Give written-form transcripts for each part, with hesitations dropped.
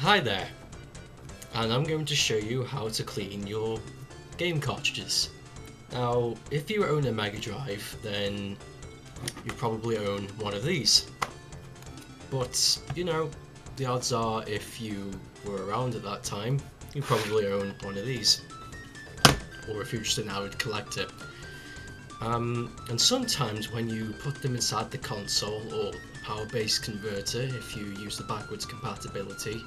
Hi there, and I'm going to show you how to clean your game cartridges. Now, if you own a Mega Drive, then you probably own one of these. But, you know, the odds are if you were around at that time, you probably own one of these. Or if you're just an avid collector. And sometimes when you put them inside the console or power-based converter, if you use the backwards compatibility,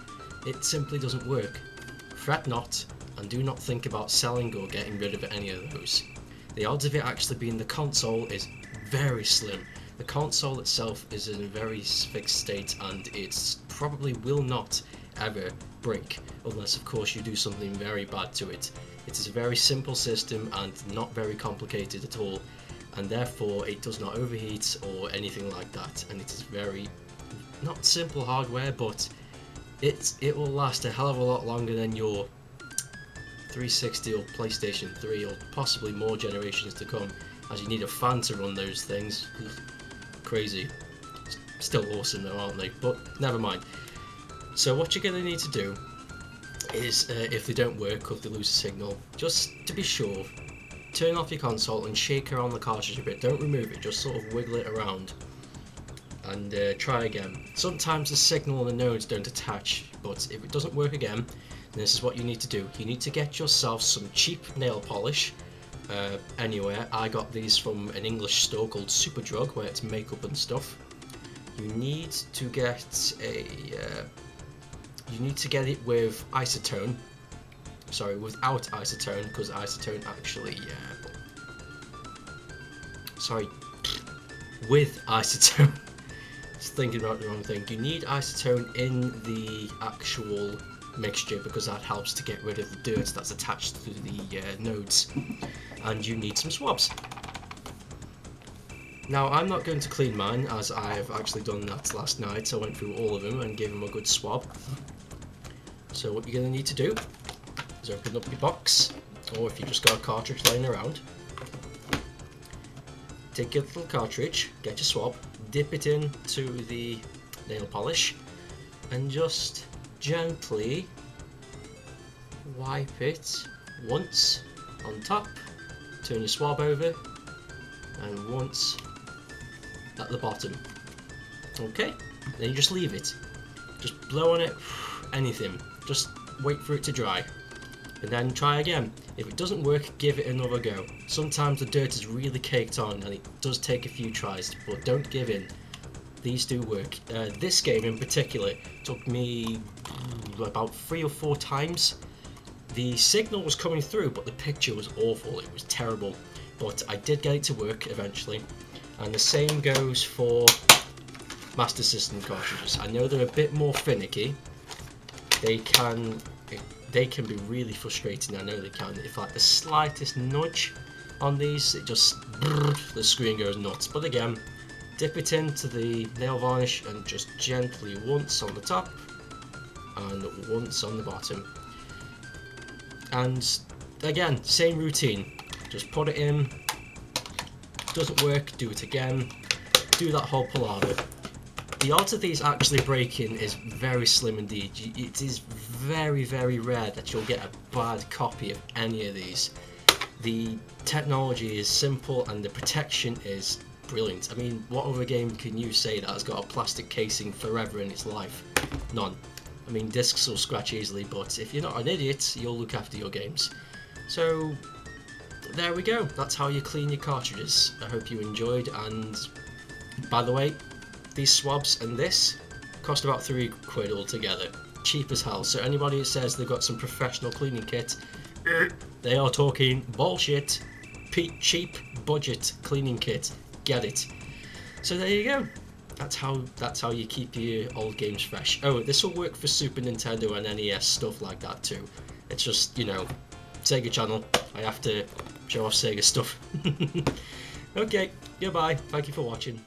it simply doesn't work. Fret not, and do not think about selling or getting rid of any of those. The odds of it actually being the console is very slim. The console itself is in a very fixed state and it probably will not ever break, unless of course you do something very bad to it. It is a very simple system and not very complicated at all, and therefore it does not overheat or anything like that, and it is very, not simple hardware, but it will last a hell of a lot longer than your 360 or PlayStation 3 or possibly more generations to come, as you need a fan to run those things. Crazy. Still awesome though, aren't they? But never mind. So what you're going to need to do is, if they don't work or if they lose a signal, just to be sure, turn off your console and shake around the cartridge a bit. Don't remove it, just sort of wiggle it around and try again. Sometimes the signal and the nodes don't attach, but if it doesn't work again, then this is what you need to do. You need to get yourself some cheap nail polish anywhere. I got these from an English store called Superdrug, where it's makeup and stuff. You need to get it with isotone. Sorry, without isotone, because isotone actually, with isotone. Just thinking about the wrong thing. You need isotone in the actual mixture because that helps to get rid of the dirt that's attached to the nodes. And you need some swabs. Now, I'm not going to clean mine, as I have actually done that last night. I went through all of them and gave them a good swab. So what you're going to need to do is open up your box, or if you just got a cartridge laying around, take your little cartridge, get your swab, dip it into the nail polish, and just gently wipe it once on top, turn your swab over, and once at the bottom. Okay, then you just leave it. Just blow on it, anything. Just wait for it to dry, and then try again. If it doesn't work, give it another go. Sometimes the dirt is really caked on, and it does take a few tries, but don't give in. These do work. This game in particular took me about 3 or 4 times. The signal was coming through, but the picture was awful. It was terrible, but I did get it to work eventually. And the same goes for Master System cartridges. I know they're a bit more finicky. They can be really frustrating. I know they can. If like the slightest nudge on these, it just the screen goes nuts. But again, dip it into the nail varnish and just gently once on the top and once on the bottom. And again, same routine. Just put it in. Doesn't work, do it again. Do that whole palaver. The odds of these actually breaking is very slim indeed. It is very, very rare that you'll get a bad copy of any of these. The technology is simple and the protection is brilliant. I mean, what other game can you say that has got a plastic casing forever in its life? None. I mean, discs will scratch easily, but if you're not an idiot, you'll look after your games. So, there we go. That's how you clean your cartridges. I hope you enjoyed, and by the way, these swabs and this cost about £3 altogether. Cheap as hell. So anybody that says they've got some professional cleaning kit, they are talking bullshit. Cheap budget cleaning kit. Get it. So there you go. That's how you keep your old games fresh. Oh, this will work for Super Nintendo and NES, stuff like that too. It's just, you know, Sega channel. I have to show off Sega stuff. Okay, goodbye. Thank you for watching.